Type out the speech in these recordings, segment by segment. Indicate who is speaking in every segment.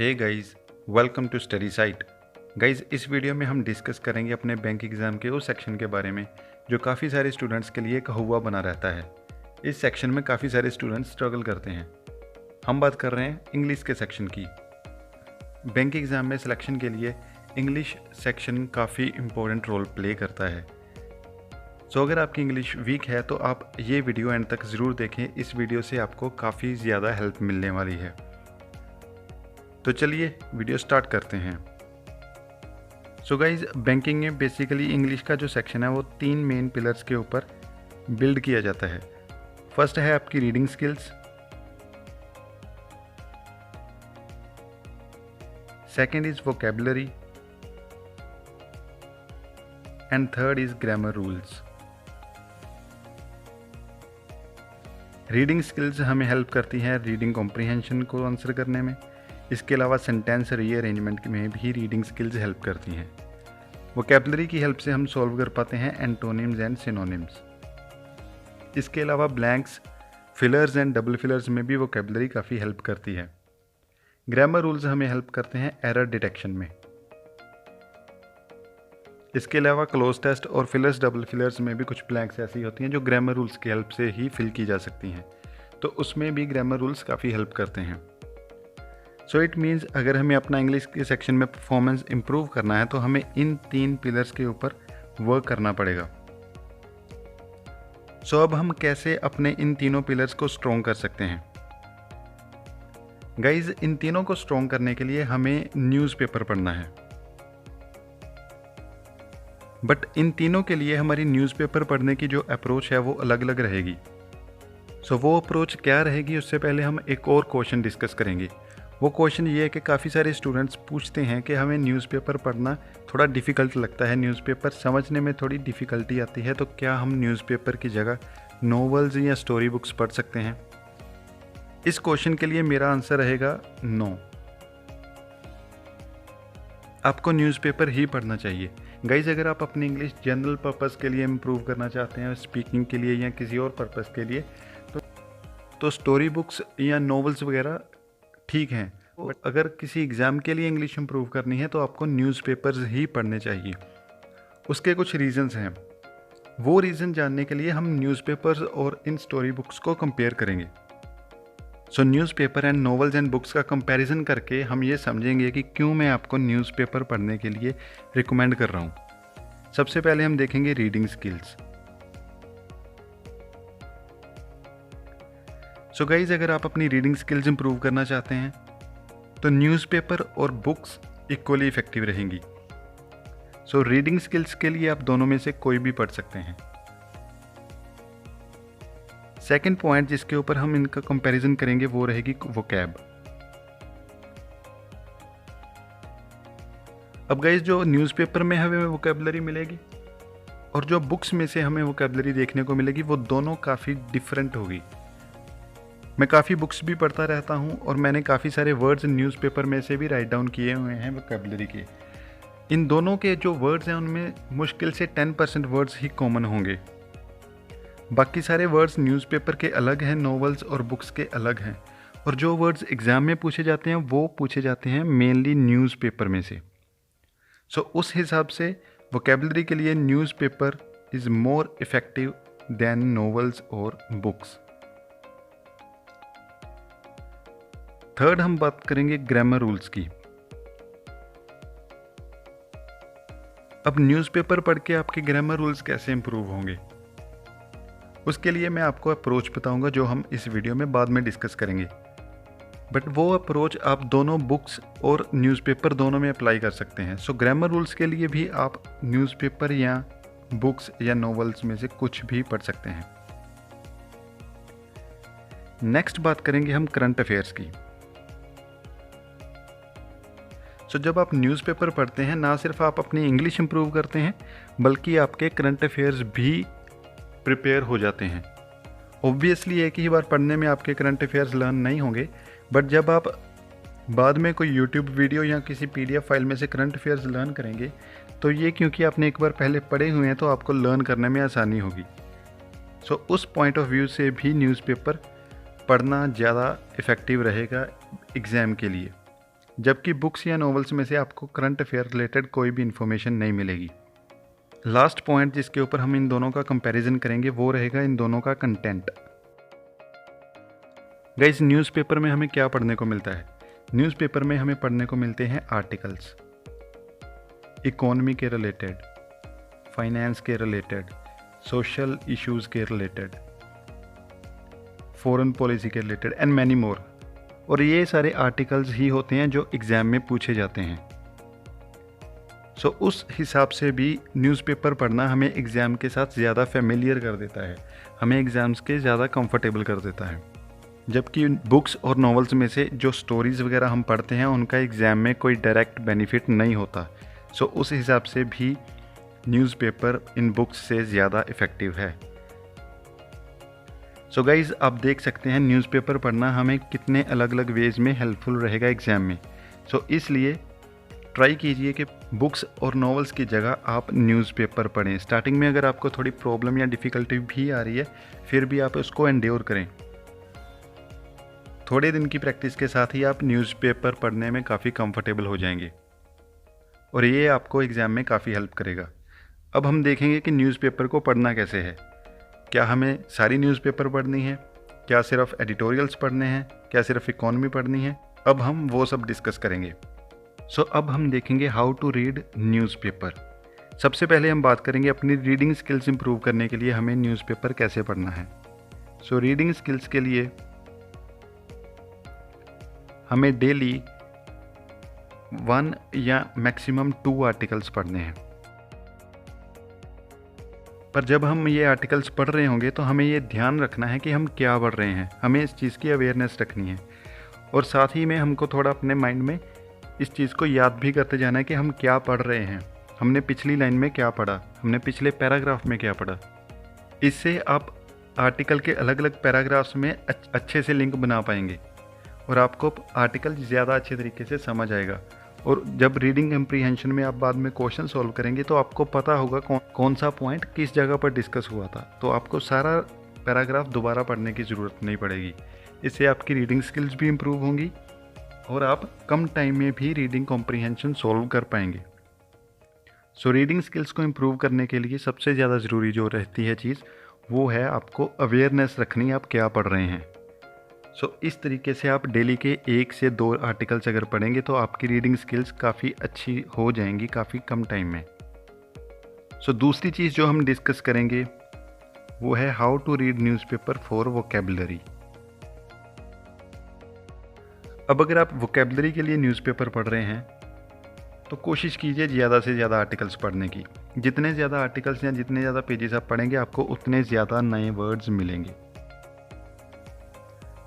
Speaker 1: Hey guys, welcome to study site. Guys, इस video में हम डिस्कस करेंगे अपने बैंक एग्ज़ाम के उस सेक्शन के बारे में जो काफ़ी सारे स्टूडेंट्स के लिए एक हुआ बना रहता है। इस सेक्शन में काफ़ी सारे स्टूडेंट्स स्ट्रगल करते हैं। हम बात कर रहे हैं इंग्लिश के सेक्शन की। बैंक एग्ज़ाम में सिलेक्शन के लिए इंग्लिश सेक्शन काफ़ी इम्पोर्टेंट रोल प्ले करता है। सो अगर आपकी इंग्लिश वीक है तो आप ये वीडियो एंड तक ज़रूर देखें। इस वीडियो से आपको काफ़ी ज़्यादा हेल्प मिलने वाली है। तो चलिए वीडियो स्टार्ट करते हैं। सो गाइज, बैंकिंग में बेसिकली इंग्लिश का जो सेक्शन है वो 3 मेन पिलर्स के ऊपर बिल्ड किया जाता है। फर्स्ट है आपकी reading skills, second is vocabulary and third is grammar rules. Reading skills हमें हेल्प करती हैं रीडिंग कॉम्प्रिहेंशन को आंसर करने में। इसके अलावा सेंटेंस रीअरेंजमेंट में भी रीडिंग स्किल्स हेल्प करती हैं। वोकैबुलरी की हेल्प से हम सॉल्व कर पाते हैं एंटोनिम्स एंड सिनोनिम्स। इसके अलावा blanks, fillers and double fillers में भी वोकैबुलरी काफ़ी हेल्प करती है। ग्रामर रूल्स हमें हेल्प करते हैं एरर डिटेक्शन में। इसके अलावा क्लोज टेस्ट और फिलर्स डबल फिलर्स में भी कुछ ब्लैंक्स ऐसी होती हैं जो ग्रामर रूल्स की हेल्प से ही फिल की जा सकती हैं, तो उसमें भी ग्रामर रूल्स काफ़ी हेल्प करते हैं। सो इट मीन्स अगर हमें अपना इंग्लिश के सेक्शन में परफॉर्मेंस इम्प्रूव करना है तो हमें इन 3 पिलर्स के ऊपर वर्क करना पड़ेगा। सो अब हम कैसे अपने इन तीनों पिलर्स को स्ट्रॉन्ग कर सकते हैं। गाइज, इन तीनों को स्ट्रॉन्ग करने के लिए हमें न्यूज़पेपर पढ़ना है, बट इन तीनों के लिए हमारी न्यूज़पेपर पढ़ने की जो अप्रोच है वो अलग अलग रहेगी। सो वो अप्रोच क्या रहेगी उससे पहले हम एक और क्वेश्चन डिस्कस करेंगे। वो क्वेश्चन ये है कि काफ़ी सारे स्टूडेंट्स पूछते हैं कि हमें न्यूज़पेपर पढ़ना थोड़ा डिफ़िकल्ट लगता है, न्यूज़पेपर समझने में थोड़ी डिफ़िकल्टी आती है, तो क्या हम न्यूज़पेपर की जगह नॉवेल्स या स्टोरी बुक्स पढ़ सकते हैं? इस क्वेश्चन के लिए मेरा आंसर रहेगा नो। आपको न्यूज़पेपर ही पढ़ना चाहिए। गाइज, अगर आप अपनी इंग्लिश जनरल पर्पज़ के लिए इम्प्रूव करना चाहते हैं, स्पीकिंग के लिए या किसी और पर्पज़ के लिए, तो स्टोरी बुक्स या नॉवेल्स वगैरह ठीक हैं, बट अगर किसी एग्ज़ाम के लिए इंग्लिश इम्प्रूव करनी है तो आपको न्यूज़पेपर्स ही पढ़ने चाहिए। उसके कुछ रीज़न्स हैं। वो रीज़न जानने के लिए हम न्यूज़पेपर्स और इन स्टोरी बुक्स को कंपेयर करेंगे। सो newspaper and novels and books का कंपैरिजन करके हम ये समझेंगे कि क्यों मैं आपको न्यूज़पेपर पढ़ने के लिए रिकमेंड कर रहा हूँ। सबसे पहले हम देखेंगे रीडिंग स्किल्स। सो गाइज, अगर आप अपनी रीडिंग स्किल्स इंप्रूव करना चाहते हैं तो न्यूज़पेपर और बुक्स इक्वली इफेक्टिव रहेंगी। सो रीडिंग स्किल्स के लिए आप दोनों में से कोई भी पढ़ सकते हैं। सेकंड पॉइंट जिसके ऊपर हम इनका कंपैरिजन करेंगे वो रहेगी वोकैब। अब गाइज, जो न्यूज़पेपर में हमें वोकैबुलरी मिलेगी और जो बुक्स में से हमें वोकैबुलरी देखने को मिलेगी वो दोनों काफ़ी डिफरेंट होगी। मैं काफ़ी बुक्स भी पढ़ता रहता हूँ और मैंने काफ़ी सारे वर्ड्स न्यूज़पेपर में से भी राइट डाउन किए हुए हैं वोकैबुलरी के। इन दोनों के जो वर्ड्स हैं उनमें मुश्किल से 10% वर्ड्स ही कॉमन होंगे। बाकी सारे वर्ड्स न्यूज़पेपर के अलग हैं, नॉवेल्स और बुक्स के अलग हैं, और जो वर्ड्स एग्ज़ाम में पूछे जाते हैं वो पूछे जाते हैं मेनली न्यूज़पेपर में से। सो उस हिसाब से वोकैबुलरी के लिए newspaper is more effective than novels और बुक्स। थर्ड, हम बात करेंगे ग्रामर रूल्स की। अब न्यूज़पेपर पढ़ के आपके ग्रामर रूल्स कैसे इंप्रूव होंगे, उसके लिए मैं आपको अप्रोच बताऊंगा जो हम इस वीडियो में बाद में डिस्कस करेंगे। बट वो अप्रोच आप दोनों बुक्स और न्यूज़पेपर दोनों में अप्लाई कर सकते हैं। सो ग्रामर रूल्स के लिए भी आप न्यूज़पेपर या बुक्स या नॉवेल्स में से कुछ भी पढ़ सकते हैं। नेक्स्ट बात करेंगे हम करंट अफेयर्स की। सो जब आप न्यूज़पेपर पढ़ते हैं, ना सिर्फ आप अपनी इंग्लिश इंप्रूव करते हैं बल्कि आपके करंट अफेयर्स भी प्रिपेयर हो जाते हैं। ऑब्वियसली एक ही बार पढ़ने में आपके करंट अफेयर्स लर्न नहीं होंगे, बट जब आप बाद में कोई यूट्यूब वीडियो या किसी PDF फाइल में से करंट अफेयर्स लर्न करेंगे तो ये क्योंकि आपने एक बार पहले पढ़े हुए हैं तो आपको लर्न करने में आसानी होगी। सो उस पॉइंट ऑफ व्यू से भी न्यूज़पेपर पढ़ना ज़्यादा इफ़ेक्टिव रहेगा एग्ज़ाम के लिए। जबकि बुक्स या नॉवेल्स में से आपको करंट अफेयर रिलेटेड कोई भी इन्फॉर्मेशन नहीं मिलेगी। लास्ट पॉइंट जिसके ऊपर हम इन दोनों का कंपैरिजन करेंगे वो रहेगा इन दोनों का कंटेंट। गाइस, न्यूज़पेपर में हमें क्या पढ़ने को मिलता है? न्यूज़पेपर में हमें पढ़ने को मिलते हैं आर्टिकल्स, इकोनॉमी के रिलेटेड, फाइनेंस के रिलेटेड, सोशल इश्यूज़ के रिलेटेड, फॉरेन पॉलिसी के रिलेटेड एंड मैनी मोर। और ये सारे आर्टिकल्स ही होते हैं जो एग्ज़ाम में पूछे जाते हैं। सो उस हिसाब से भी न्यूज़पेपर पढ़ना हमें एग्ज़ाम के साथ ज़्यादा फेमिलियर कर देता है, हमें एग्ज़ाम्स के ज़्यादा कंफर्टेबल कर देता है। जबकि बुक्स और नॉवेल्स में से जो स्टोरीज़ वगैरह हम पढ़ते हैं उनका एग्ज़ाम में कोई डायरेक्ट बेनिफिट नहीं होता। सो उस हिसाब से भी न्यूज़पेपर इन बुक्स से ज़्यादा इफ़ेक्टिव है। सो गाइज़, आप देख सकते हैं न्यूज़पेपर पढ़ना हमें कितने अलग अलग वेज में हेल्पफुल रहेगा एग्ज़ाम में। सो इसलिए ट्राई कीजिए कि बुक्स और नॉवेल्स की जगह आप न्यूज़पेपर पढ़ें। स्टार्टिंग में अगर आपको थोड़ी प्रॉब्लम या डिफ़िकल्टी भी आ रही है फिर भी आप उसको एंड्योर करें। थोड़े दिन की प्रैक्टिस के साथ ही आप न्यूज़पेपर पढ़ने में काफ़ी कंफर्टेबल हो जाएंगे और ये आपको एग्ज़ाम में काफ़ी हेल्प करेगा। अब हम देखेंगे कि न्यूज़पेपर को पढ़ना कैसे है। क्या हमें सारी न्यूज़पेपर पढ़नी है? क्या सिर्फ एडिटोरियल्स पढ़ने हैं? क्या सिर्फ इकोनॉमी पढ़नी है? अब हम वो सब डिस्कस करेंगे। सो अब हम देखेंगे हाउ टू रीड न्यूज़पेपर। सबसे पहले हम बात करेंगे अपनी रीडिंग स्किल्स इंप्रूव करने के लिए हमें न्यूज़पेपर कैसे पढ़ना है। सो रीडिंग स्किल्स के लिए हमें डेली 1 या मैक्सिमम 2 आर्टिकल्स पढ़ने हैं। पर जब हम ये आर्टिकल्स पढ़ रहे होंगे तो हमें ये ध्यान रखना है कि हम क्या पढ़ रहे हैं, हमें इस चीज़ की अवेयरनेस रखनी है और साथ ही में हमको थोड़ा अपने माइंड में इस चीज़ को याद भी करते जाना है कि हम क्या पढ़ रहे हैं, हमने पिछली लाइन में क्या पढ़ा, हमने पिछले पैराग्राफ में क्या पढ़ा। इससे आप आर्टिकल के अलग अलग पैराग्राफ्स में अच्छे से लिंक बना पाएंगे और आपको आर्टिकल ज़्यादा अच्छे तरीके से समझ आएगा। और जब रीडिंग कम्प्रीहेंशन में आप बाद में क्वेश्चन सॉल्व करेंगे तो आपको पता होगा कौन सा पॉइंट किस जगह पर डिस्कस हुआ था, तो आपको सारा पैराग्राफ दोबारा पढ़ने की ज़रूरत नहीं पड़ेगी। इससे आपकी रीडिंग स्किल्स भी इम्प्रूव होंगी और आप कम टाइम में भी रीडिंग कॉम्प्रीहेंशन सॉल्व कर पाएंगे। सो रीडिंग स्किल्स को इम्प्रूव करने के लिए सबसे ज़्यादा ज़रूरी जो रहती है चीज़ वो है आपको अवेयरनेस रखनी, आप क्या पढ़ रहे हैं। सो इस तरीके से आप डेली के 1 से 2 आर्टिकल्स अगर पढ़ेंगे तो आपकी रीडिंग स्किल्स काफ़ी अच्छी हो जाएंगी काफ़ी कम टाइम में। सो दूसरी चीज़ जो हम डिस्कस करेंगे वो है how to read newspaper for vocabulary. अब अगर आप वोकेबलरी के लिए न्यूज़पेपर पढ़ रहे हैं तो कोशिश कीजिए ज़्यादा से ज़्यादा आर्टिकल्स पढ़ने की। जितने ज़्यादा आर्टिकल्स या जितने ज़्यादा पेजेस आप पढ़ेंगे आपको उतने ज़्यादा नए वर्ड्स मिलेंगे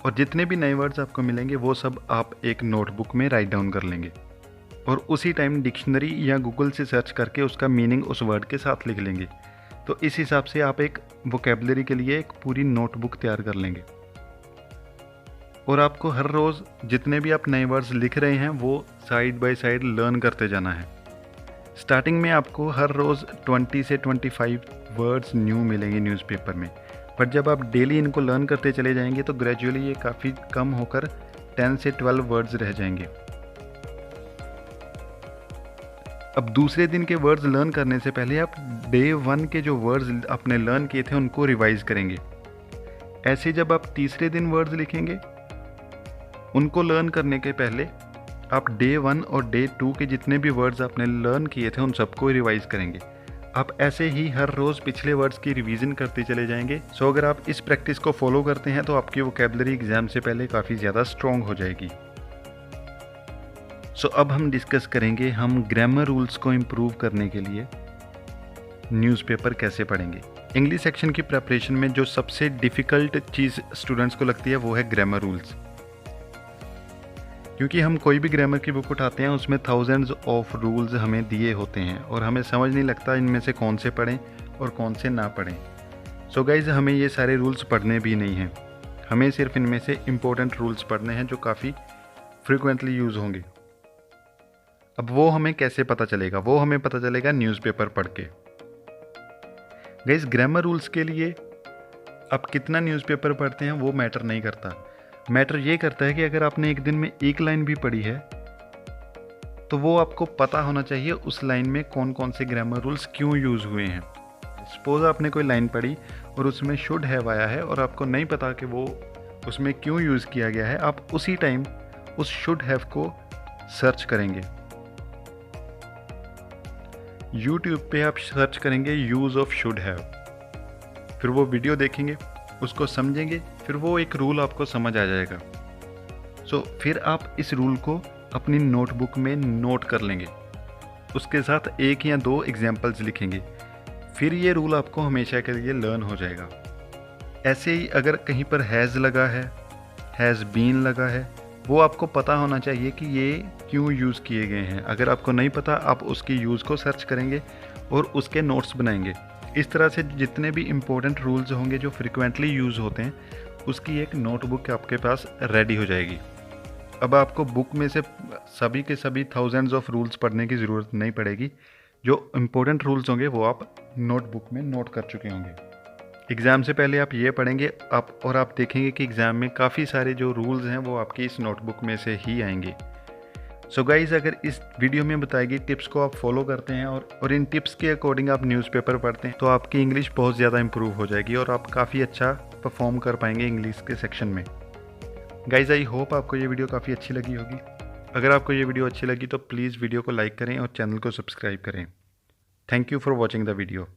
Speaker 1: और जितने भी नए वर्ड्स आपको मिलेंगे वो सब आप एक नोटबुक में राइट डाउन कर लेंगे और उसी टाइम डिक्शनरी या गूगल से सर्च करके उसका मीनिंग उस वर्ड के साथ लिख लेंगे। तो इस हिसाब से आप एक वोकेबलरी के लिए एक पूरी नोटबुक तैयार कर लेंगे और आपको हर रोज़ जितने भी आप नए वर्ड्स लिख रहे हैं वो साइड बाय साइड लर्न करते जाना है। स्टार्टिंग में आपको हर रोज़ 20 से 25 वर्ड्स न्यू मिलेंगे न्यूज़पेपर में, पर जब आप डेली इनको लर्न करते चले जाएंगे तो ग्रेजुअली ये काफ़ी कम होकर 10 से 12 वर्ड्स रह जाएंगे। अब दूसरे दिन के वर्ड्स लर्न करने से पहले आप डे 1 के जो वर्ड्स आपने लर्न किए थे उनको रिवाइज करेंगे। ऐसे जब आप तीसरे दिन वर्ड्स लिखेंगे उनको लर्न करने के पहले आप डे 1 और डे 2 के जितने भी वर्ड्स आपने लर्न किए थे उन सबको रिवाइज करेंगे। आप ऐसे ही हर रोज़ पिछले वर्ड्स की रिवीजन करते चले जाएंगे। सो अगर आप इस प्रैक्टिस को फॉलो करते हैं तो आपकी वोकेबलरी एग्जाम से पहले काफ़ी ज़्यादा स्ट्रॉन्ग हो जाएगी। सो अब हम डिस्कस करेंगे हम ग्रामर रूल्स को इम्प्रूव करने के लिए न्यूज़पेपर कैसे पढ़ेंगे। इंग्लिश सेक्शन की प्रिपरेशन में जो सबसे डिफ़िकल्ट चीज़ स्टूडेंट्स को लगती है वो है ग्रामर रूल्स, क्योंकि हम कोई भी ग्रामर की बुक उठाते हैं उसमें थाउजेंड्स ऑफ रूल्स हमें दिए होते हैं और हमें समझ नहीं लगता इनमें से कौन से पढ़ें और कौन से ना पढ़ें। सो गाइज़, हमें ये सारे रूल्स पढ़ने भी नहीं हैं, हमें सिर्फ इनमें से इम्पोर्टेंट रूल्स पढ़ने हैं जो काफ़ी फ्रिक्वेंटली यूज़ होंगे। अब वो हमें कैसे पता चलेगा? वो हमें पता चलेगा न्यूज़पेपर पढ़ के। गाइज़, ग्रामर रूल्स के लिए आप कितना न्यूज़पेपर पढ़ते हैं वो मैटर नहीं करता। मैटर ये करता है कि अगर आपने एक दिन में एक लाइन भी पढ़ी है तो वो आपको पता होना चाहिए उस लाइन में कौन कौन से ग्रामर रूल्स क्यों यूज़ हुए हैं। सपोज़ आपने कोई लाइन पढ़ी और उसमें शुड हैव आया है और आपको नहीं पता कि वो उसमें क्यों यूज़ किया गया है, आप उसी टाइम उस शुड हैव को सर्च करेंगे। यूट्यूब पे आप सर्च करेंगे यूज़ ऑफ शुड हैव, फिर वो वीडियो देखेंगे, उसको समझेंगे, फिर वो एक रूल आपको समझ आ जाएगा। फिर आप इस रूल को अपनी नोटबुक में नोट कर लेंगे, उसके साथ 1 या 2 एग्जाम्पल्स लिखेंगे, फिर ये रूल आपको हमेशा के लिए लर्न हो जाएगा। ऐसे ही अगर कहीं पर हैज़ लगा है, हैज़ बीन लगा है, वो आपको पता होना चाहिए कि ये क्यों यूज़ किए गए हैं। अगर आपको नहीं पता, आप उसकी यूज़ को सर्च करेंगे और उसके नोट्स बनाएंगे। इस तरह से जितने भी इम्पोर्टेंट रूल्स होंगे जो फ्रिक्वेंटली यूज़ होते हैं, उसकी एक नोटबुक आपके पास रेडी हो जाएगी। अब आपको बुक में से सभी के सभी थाउजेंड्स ऑफ रूल्स पढ़ने की ज़रूरत नहीं पड़ेगी। जो इम्पोर्टेंट रूल्स होंगे वो आप नोटबुक में नोट कर चुके होंगे। एग्ज़ाम से पहले आप ये पढ़ेंगे आप देखेंगे कि एग्ज़ाम में काफ़ी सारे जो रूल्स हैं वो आपकी इस नोटबुक में से ही आएंगे। सो गाइज़, अगर इस वीडियो में बताई गई टिप्स को आप फॉलो करते हैं और इन टिप्स के अकॉर्डिंग आप न्यूज़पेपर पढ़ते हैं, तो आपकी इंग्लिश बहुत ज़्यादा इंप्रूव हो जाएगी और आप काफ़ी अच्छा परफॉर्म कर पाएंगे इंग्लिश के सेक्शन में। गाइज़, आई होप आपको ये वीडियो काफ़ी अच्छी लगी होगी। अगर आपको ये वीडियो अच्छी लगी तो प्लीज़ वीडियो को लाइक करें और चैनल को सब्सक्राइब करें। Thank you for watching the video.